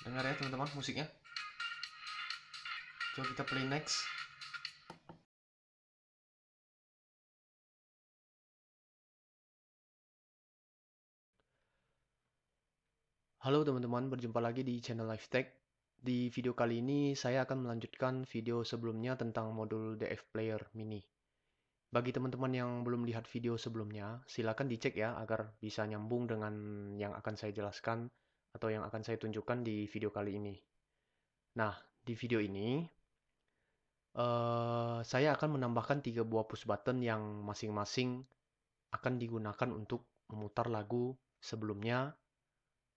Dengar ya teman-teman musiknya. Coba kita play next. Halo teman-teman, berjumpa lagi di channel LifeTech. Di video kali ini saya akan melanjutkan video sebelumnya tentang modul DF Player Mini. Bagi teman-teman yang belum lihat video sebelumnya, silakan dicek ya agar bisa nyambung dengan yang akan saya jelaskan atau yang akan saya tunjukkan di video kali ini. Nah, di video ini saya akan menambahkan 3 buah push button yang masing-masing akan digunakan untuk memutar lagu sebelumnya,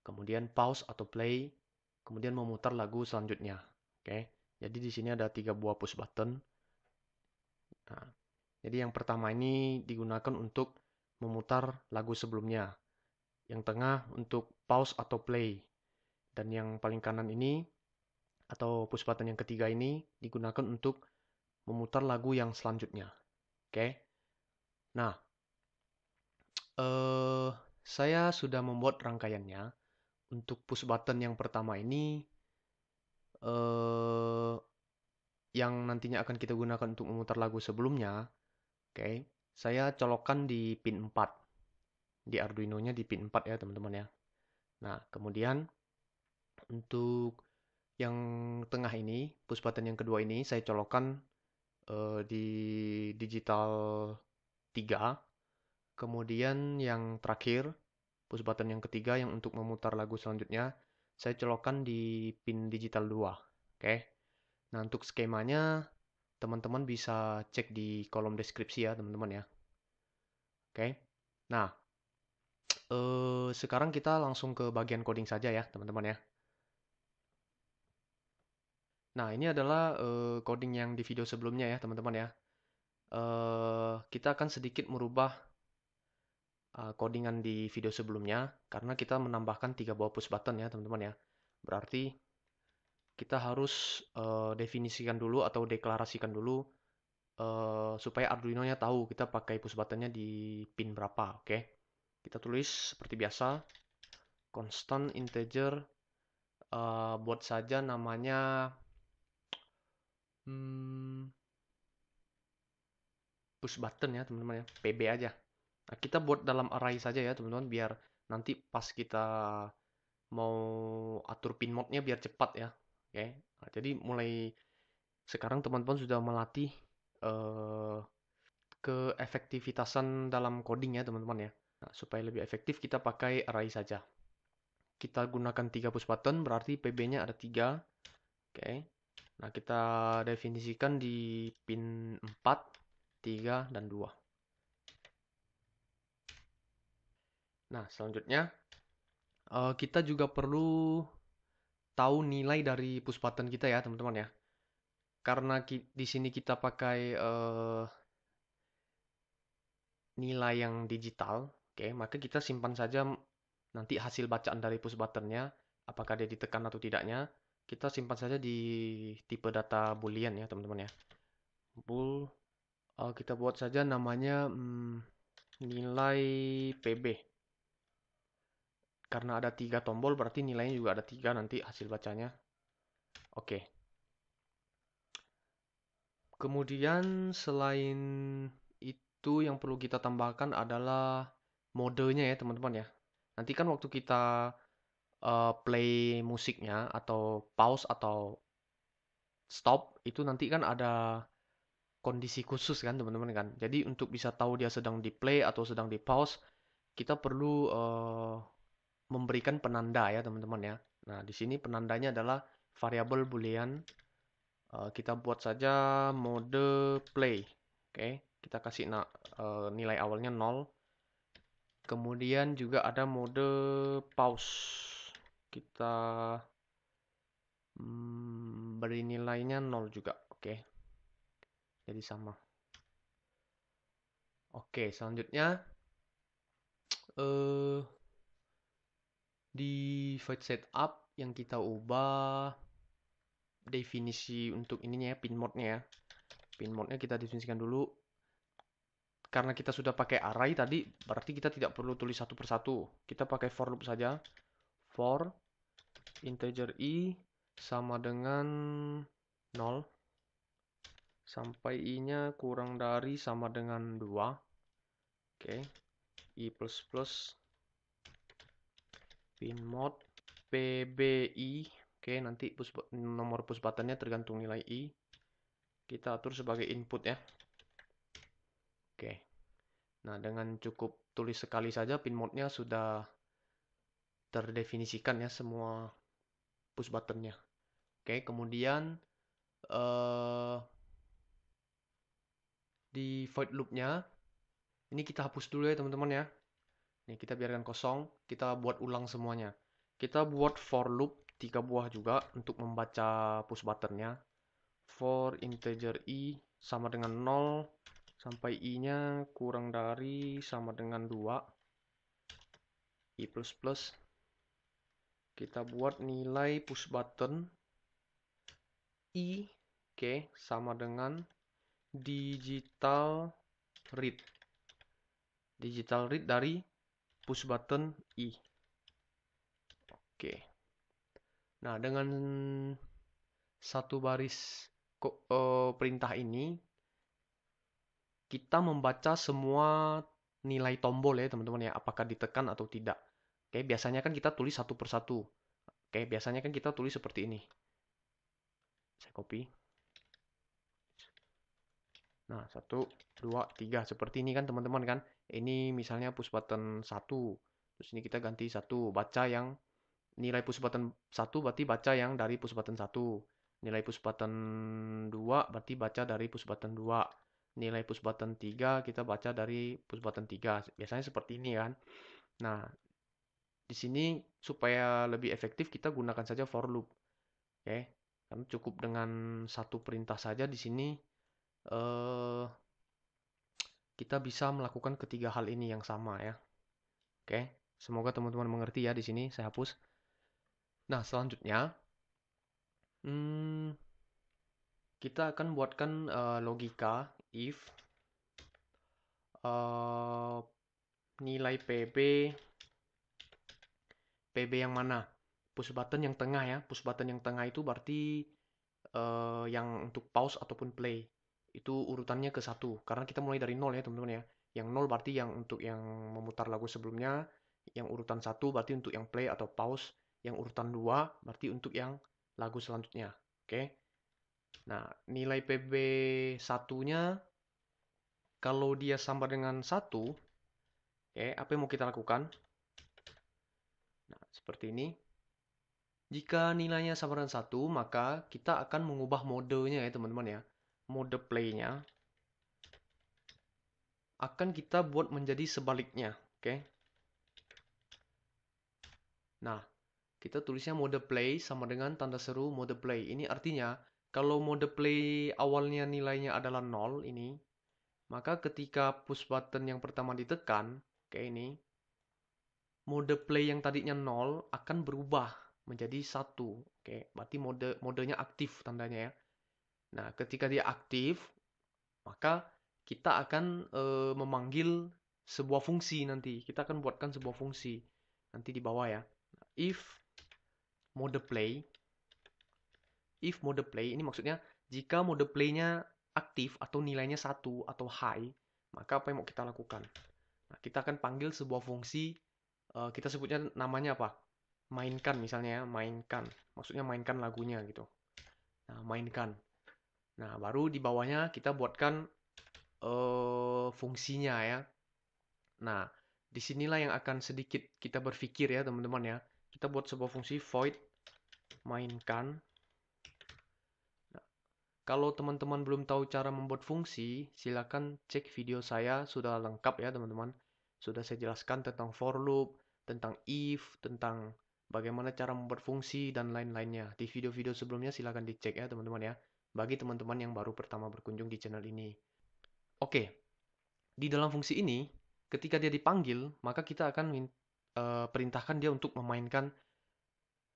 kemudian pause atau play, kemudian memutar lagu selanjutnya. Oke, jadi di sini ada 3 buah push button. Nah, jadi yang pertama ini digunakan untuk memutar lagu sebelumnya, yang tengah untuk pause atau play, dan yang paling kanan ini atau push button yang ketiga ini digunakan untuk memutar lagu yang selanjutnya. Oke, nah saya sudah membuat rangkaiannya. Untuk push button yang pertama ini eh, yang nantinya akan kita gunakan untuk memutar lagu sebelumnya, oke, saya colokkan di pin 4. Di Arduino-nya di pin 4 ya, teman-teman ya. Nah, kemudian untuk yang tengah ini, push button yang kedua ini saya colokkan di digital 3. Kemudian yang terakhir, push button yang ketiga yang untuk memutar lagu selanjutnya, saya colokkan di pin digital 2. Oke. Nah, untuk skemanya teman-teman bisa cek di kolom deskripsi ya, teman-teman ya. Oke. Nah, sekarang kita langsung ke bagian coding saja ya, teman-teman ya. Nah, ini adalah coding yang di video sebelumnya ya, teman-teman ya. Kita akan sedikit merubah codingan di video sebelumnya karena kita menambahkan 3 buah push button ya, teman-teman ya. Berarti kita harus definisikan dulu atau deklarasikan dulu supaya Arduino-nya tahu kita pakai push button-nya di pin berapa, oke? Kita tulis seperti biasa, constant integer, buat saja namanya hmm, push button ya teman-teman ya, PB aja. Nah, kita buat dalam array saja ya teman-teman, biar nanti pas kita mau atur pin mode-nya biar cepat ya, oke? Nah, jadi mulai sekarang teman-teman sudah melatih eh, keefektivitasan dalam coding ya teman-teman ya. Nah, supaya lebih efektif kita pakai array saja. Kita gunakan 3 push button, berarti PB-nya ada 3. Oke. Nah, kita definisikan di pin 4, 3, dan 2. Nah, selanjutnya kita juga perlu tahu nilai dari push button kita ya, teman-teman ya. Karena di sini kita pakai nilai yang digital, oke, maka kita simpan saja nanti hasil bacaan dari push buttonnya, apakah dia ditekan atau tidaknya, kita simpan saja di tipe data boolean ya, teman-teman ya. Bool, kita buat saja namanya nilai PB. Karena ada 3 tombol, berarti nilainya juga ada 3 nanti hasil bacanya. Oke. Kemudian selain itu yang perlu kita tambahkan adalah modenya ya teman-teman ya. Nanti kan waktu kita play musiknya atau pause atau stop itu nanti kan ada kondisi khusus kan teman-teman kan. Jadi untuk bisa tahu dia sedang di play atau sedang di pause, kita perlu memberikan penanda ya teman-teman ya. Nah, di sini penandanya adalah variabel boolean. Kita buat saja mode play. Oke, kita kasih nilai awalnya 0. Kemudian juga ada mode pause. Kita beri nilainya 0 juga. Oke, jadi sama. Oke, selanjutnya eh di void setup yang kita ubah definisi untuk ininya ya, pin mode-nya ya. Pin mode-nya kita definisikan dulu. Karena kita sudah pakai array tadi, berarti kita tidak perlu tulis satu persatu. Kita pakai for loop saja. For integer i sama dengan 0 sampai i-nya kurang dari sama dengan 2. Oke, i plus plus pin mode pbi. Oke, nanti nomor push buttonnya tergantung nilai i. Kita atur sebagai input ya. Oke. Nah, dengan cukup tulis sekali saja pin mode-nya sudah terdefinisikan ya semua push buttonnya. Oke, kemudian di void loop-nya ini kita hapus dulu ya teman-teman ya. Ini kita biarkan kosong, kita buat ulang semuanya. Kita buat for loop 3 buah juga untuk membaca push buttonnya. For integer i sama dengan 0 sampai i-nya kurang dari sama dengan 2. I plus plus. Kita buat nilai push button i, oke, sama dengan digital read. Digital read dari push button i. Oke. Nah, dengan satu baris perintah ini kita membaca semua nilai tombol ya teman-teman ya, apakah ditekan atau tidak. Oke, biasanya kan kita tulis satu persatu. Oke, biasanya kan kita tulis seperti ini. Saya copy. Nah, 1, 2, 3. Seperti ini kan teman-teman kan. Ini misalnya push button 1. Terus ini kita ganti 1. Baca yang nilai push button 1 berarti baca yang dari push button 1. Nilai push button 2 berarti baca dari push button 2. Nilai push button 3 kita baca dari push button 3. Biasanya seperti ini kan. Nah, di sini supaya lebih efektif kita gunakan saja for loop. Oke. Karena cukup dengan satu perintah saja di sini kita bisa melakukan ketiga hal ini yang sama ya. Oke. Semoga teman-teman mengerti ya di sini saya hapus. Nah, selanjutnya kita akan buatkan logika if nilai PB yang mana? Push button yang tengah ya. Push button yang tengah itu berarti yang untuk pause ataupun play. Itu urutannya ke 1. Karena kita mulai dari 0 ya teman-teman ya. Yang 0 berarti yang untuk yang memutar lagu sebelumnya. Yang urutan 1 berarti untuk yang play atau pause. Yang urutan 2 berarti untuk yang lagu selanjutnya. Oke. Nah, nilai PB 1-nya kalau dia sama dengan 1, apa yang mau kita lakukan? Nah, seperti ini. Jika nilainya sama dengan 1, maka kita akan mengubah modenya ya teman-teman ya. Mode play-nya akan kita buat menjadi sebaliknya. Oke. Nah, kita tulisnya mode play sama dengan tanda seru mode play. Ini artinya kalau mode play awalnya nilainya adalah 0 ini, maka ketika push button yang pertama ditekan, kayak ini, mode play yang tadinya 0 akan berubah menjadi 1. Oke, berarti modenya aktif tandanya ya. Nah, ketika dia aktif, maka kita akan memanggil sebuah fungsi nanti. Kita akan buatkan sebuah fungsi nanti di bawah ya. If mode play, ini maksudnya jika mode play-nya aktif atau nilainya 1 atau high, maka apa yang mau kita lakukan? Nah, kita akan panggil sebuah fungsi, kita sebutnya namanya apa? Mainkan misalnya ya, mainkan. Maksudnya mainkan lagunya gitu. Nah, mainkan. Nah, baru di bawahnya kita buatkan fungsinya ya. Nah, disinilah yang akan sedikit kita berpikir ya teman-teman ya. Kita buat sebuah fungsi void mainkan. Nah, kalau teman-teman belum tahu cara membuat fungsi, silakan cek video saya, sudah lengkap ya teman-teman. Sudah saya jelaskan tentang for loop, tentang if, tentang bagaimana cara membuat fungsi dan lain-lainnya. Di video-video sebelumnya silakan dicek ya teman-teman ya. Bagi teman-teman yang baru pertama berkunjung di channel ini. Oke, di dalam fungsi ini, ketika dia dipanggil, maka kita akan perintahkan dia untuk memainkan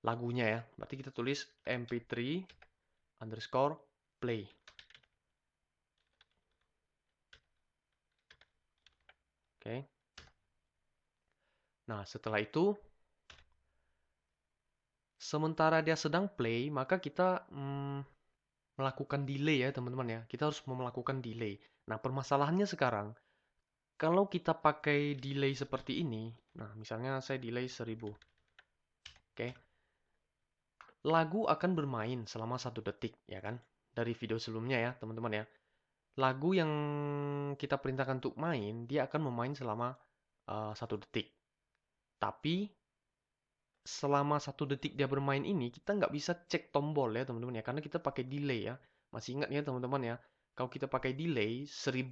lagunya ya. Berarti kita tulis mp3 underscore play. Oke. Nah, setelah itu, Sementara dia sedang play, maka kita melakukan delay ya teman-teman ya. Kita harus melakukan delay. Nah, permasalahannya sekarang, kalau kita pakai delay seperti ini, nah misalnya saya delay 1000, oke. Lagu akan bermain selama 1 detik, ya kan? Dari video sebelumnya ya, teman-teman ya. Lagu yang kita perintahkan untuk main, dia akan memain selama 1 detik. Tapi selama 1 detik dia bermain ini, kita nggak bisa cek tombol ya teman-teman ya, karena kita pakai delay ya. Masih ingat ya teman-teman ya, kalau kita pakai delay 1000,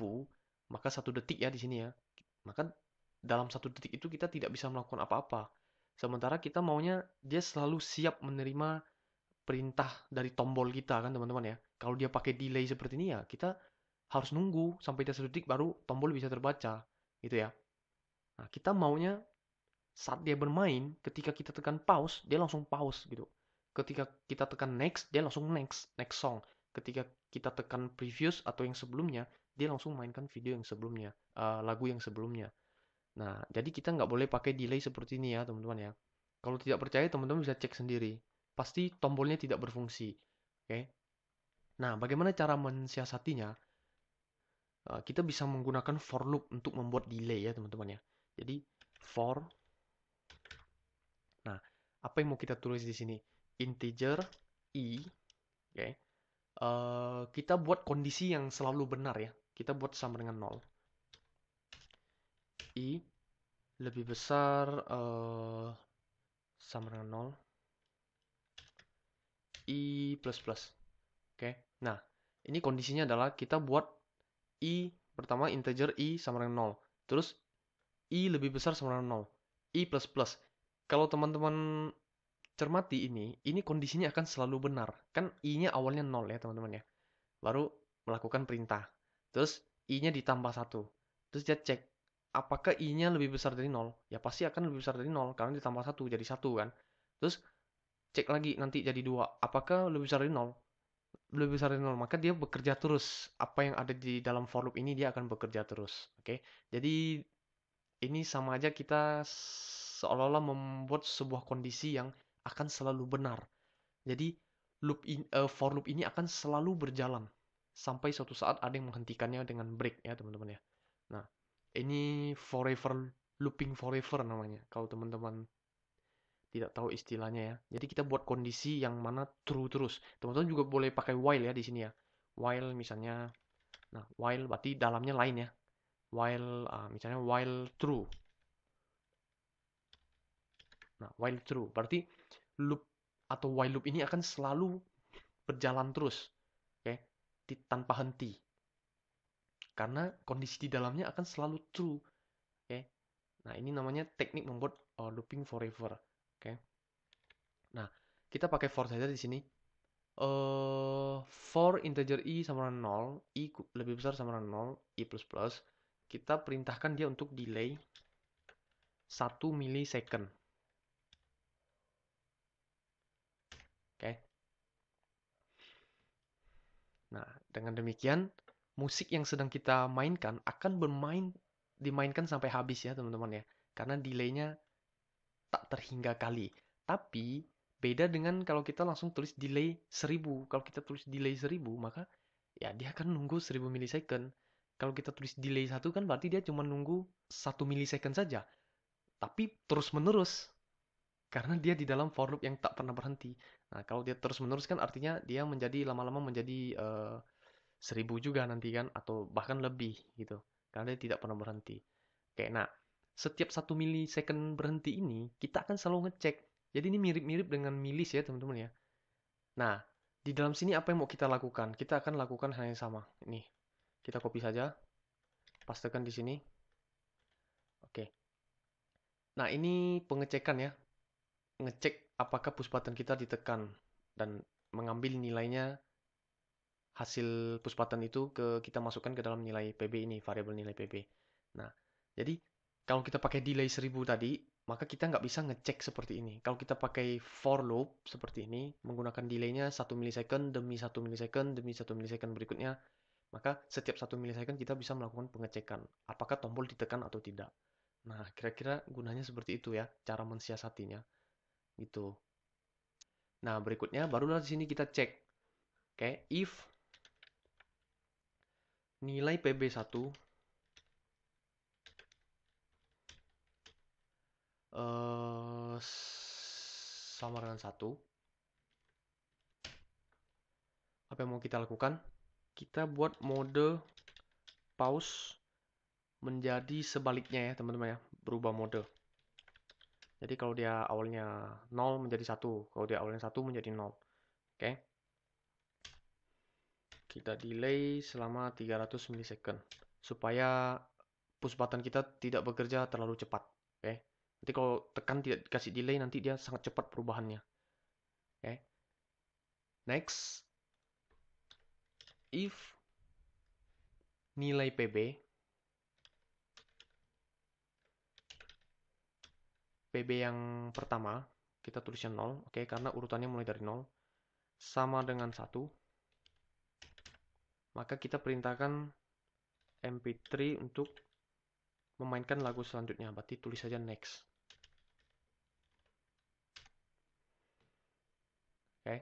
maka 1 detik ya di sini ya. Maka dalam 1 detik itu kita tidak bisa melakukan apa-apa. Sementara kita maunya dia selalu siap menerima perintah dari tombol kita kan teman-teman ya. Kalau dia pakai delay seperti ini ya, kita harus nunggu sampai dia 1 detik baru tombol bisa terbaca gitu ya. Nah, kita maunya saat dia bermain, ketika kita tekan pause, dia langsung pause gitu. Ketika kita tekan next, dia langsung next song. Ketika kita tekan previous atau yang sebelumnya, dia langsung mainkan video yang sebelumnya, lagu yang sebelumnya. Nah, jadi kita nggak boleh pakai delay seperti ini ya, teman-teman ya. Kalau tidak percaya, teman-teman bisa cek sendiri. Pasti tombolnya tidak berfungsi. Oke. Nah, bagaimana cara mensiasatinya? Kita bisa menggunakan for loop untuk membuat delay ya, teman-teman ya. Jadi, for. Nah, apa yang mau kita tulis di sini? Integer i, oke. Kita buat kondisi yang selalu benar ya. Kita buat sama dengan 0. I lebih besar sama dengan 0. I plus plus. Oke. Nah, ini kondisinya adalah kita buat i pertama integer i sama dengan 0. Terus i lebih besar sama dengan 0. I plus plus. Kalau teman-teman cermati ini kondisinya akan selalu benar. Kan i-nya awalnya 0 ya teman-teman ya. Baru melakukan perintah. Terus i-nya ditambah 1. Terus dia cek, apakah i-nya lebih besar dari 0? Ya pasti akan lebih besar dari 0, karena ditambah 1 jadi 1 kan. Terus cek lagi nanti jadi 2. Apakah lebih besar dari 0? Lebih besar dari 0, maka dia bekerja terus. Apa yang ada di dalam for loop ini dia akan bekerja terus. Oke. Jadi ini sama aja kita seolah-olah membuat sebuah kondisi yang akan selalu benar. Jadi for loop ini akan selalu berjalan sampai suatu saat ada yang menghentikannya dengan break ya teman-teman ya. Nah, ini forever looping forever namanya. Kalau teman-teman tidak tahu istilahnya ya. Jadi kita buat kondisi yang mana true terus. Teman-teman juga boleh pakai while ya di sini ya. While misalnya, nah while berarti dalamnya lain ya. While misalnya while true. Nah, while true berarti loop atau while loop ini akan selalu berjalan terus, oke, tanpa henti. Karena kondisi di dalamnya akan selalu true, oke. Nah, ini namanya teknik membuat looping forever, oke. Nah, kita pakai for saja di sini. For integer i sama dengan 0, i lebih besar sama dengan 0, i plus plus, kita perintahkan dia untuk delay 1 milisecond. Oke. Nah, dengan demikian, musik yang sedang kita mainkan akan dimainkan sampai habis ya teman-teman ya. Karena delaynya tak terhingga kali. Tapi, beda dengan kalau kita langsung tulis delay 1000. Kalau kita tulis delay 1000, maka ya dia akan nunggu 1000 milisecond. Kalau kita tulis delay 1 kan berarti dia cuma nunggu 1 milisecond saja. Tapi terus-menerus. Karena dia di dalam for loop yang tak pernah berhenti. Nah, kalau dia terus-menerus kan artinya dia menjadi lama-lama menjadi 1000 juga nanti kan, atau bahkan lebih gitu. Karena dia tidak pernah berhenti. Oke, nah, setiap 1 milisecond berhenti ini, kita akan selalu ngecek. Jadi ini mirip-mirip dengan milis ya teman-teman ya. Nah, di dalam sini apa yang mau kita lakukan? Kita akan lakukan hal yang sama. Ini, kita copy saja. Pastekan di sini. Oke. Nah, ini pengecekan ya. Ngecek apakah push button kita ditekan. Dan mengambil nilainya hasil push button itu kita masukkan ke dalam nilai PB ini, variabel nilai PB. Nah, jadi kalau kita pakai delay 1000 tadi, maka kita nggak bisa ngecek seperti ini. Kalau kita pakai for loop seperti ini, menggunakan delaynya 1 milisecond demi 1 milisecond demi 1 milisecond berikutnya, maka setiap 1 milisecond kita bisa melakukan pengecekan apakah tombol ditekan atau tidak. Nah, kira-kira gunanya seperti itu ya, cara mensiasatinya. Gitu. Nah, berikutnya barulah di sini kita cek. Oke, if nilai PB1 sama dengan 1, apa yang mau kita lakukan? Kita buat mode pause menjadi sebaliknya ya teman-teman ya, berubah mode. Jadi kalau dia awalnya 0 menjadi 1, kalau dia awalnya 1 menjadi 0. Oke. Kita delay selama 300 milisecond supaya push button kita tidak bekerja terlalu cepat. Oke. Nanti kalau tekan tidak dikasih delay, nanti dia sangat cepat perubahannya. Oke. Next, if nilai PB yang pertama kita tulisnya 0, oke, karena urutannya mulai dari 0, sama dengan 1, maka kita perintahkan MP3 untuk memainkan lagu selanjutnya. Berarti tulis saja next. Oke.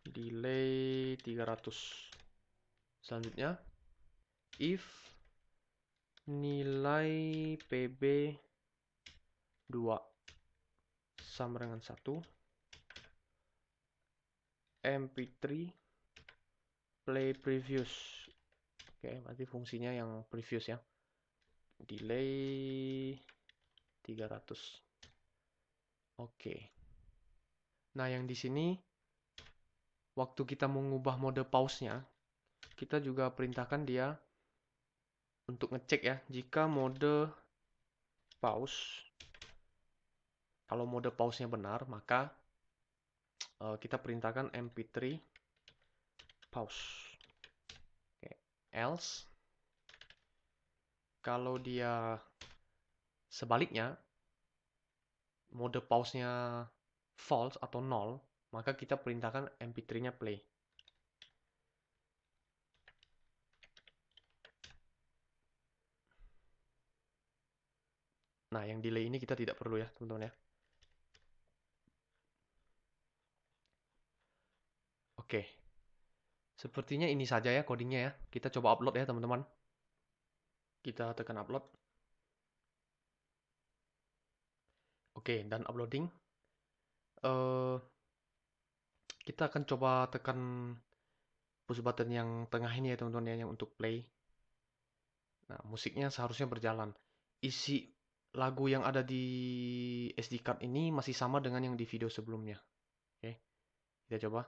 Delay 300. Selanjutnya, if nilai PB 2 sama dengan 1, MP3 play previous. Oke, berarti fungsinya yang previous ya. Delay 300. Oke. Nah, yang di sini waktu kita mengubah mode pause-nya, kita juga perintahkan dia untuk ngecek ya, jika mode pause, kalau mode pause-nya benar, maka kita perintahkan MP3 pause. Oke. Else, kalau dia sebaliknya, mode pause-nya false atau 0, maka kita perintahkan MP3-nya play. Nah, yang delay ini kita tidak perlu ya, teman-teman ya. Oke. Sepertinya ini saja ya codingnya ya. Kita coba upload ya, teman-teman. Kita tekan upload. Oke, dan uploading. Kita akan coba tekan push button yang tengah ini ya, teman-teman ya, yang untuk play. Nah, musiknya seharusnya berjalan. Isi lagu yang ada di SD card ini masih sama dengan yang di video sebelumnya. Oke, kita coba.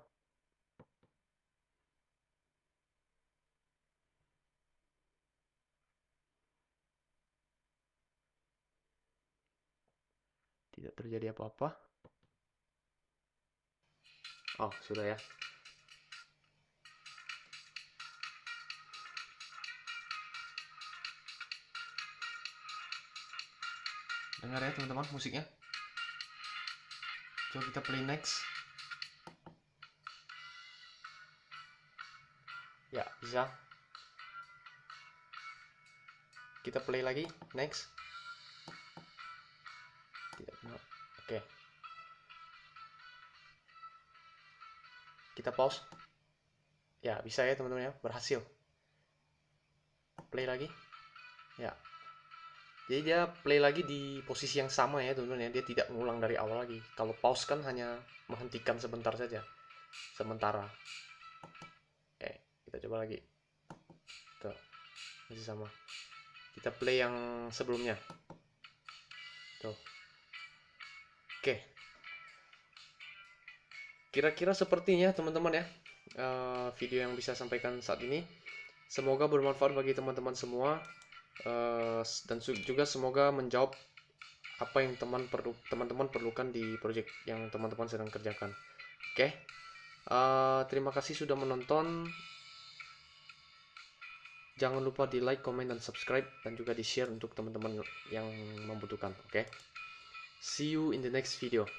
Tidak terjadi apa-apa. Oh, sudah ya. Dengar ya teman-teman musiknya. Coba kita play next. Ya, bisa. Kita play lagi, next. Tidak benar. Oke. Kita pause. Ya, bisa ya teman-teman ya, berhasil. Play lagi. Ya. Jadi dia play lagi di posisi yang sama ya teman-teman ya, dia tidak mengulang dari awal lagi. Kalau pause kan hanya menghentikan sebentar saja. Sementara. Oke, kita coba lagi. Tuh, masih sama. Kita play yang sebelumnya. Tuh. Oke. Kira-kira sepertinya teman-teman ya, video yang bisa sampaikan saat ini. Semoga bermanfaat bagi teman-teman semua, dan juga semoga menjawab apa yang teman-teman perlukan di project yang teman-teman sedang kerjakan. Oke. Terima kasih sudah menonton. Jangan lupa di like, comment, dan subscribe, dan juga di share untuk teman-teman yang membutuhkan. Oke. See you in the next video.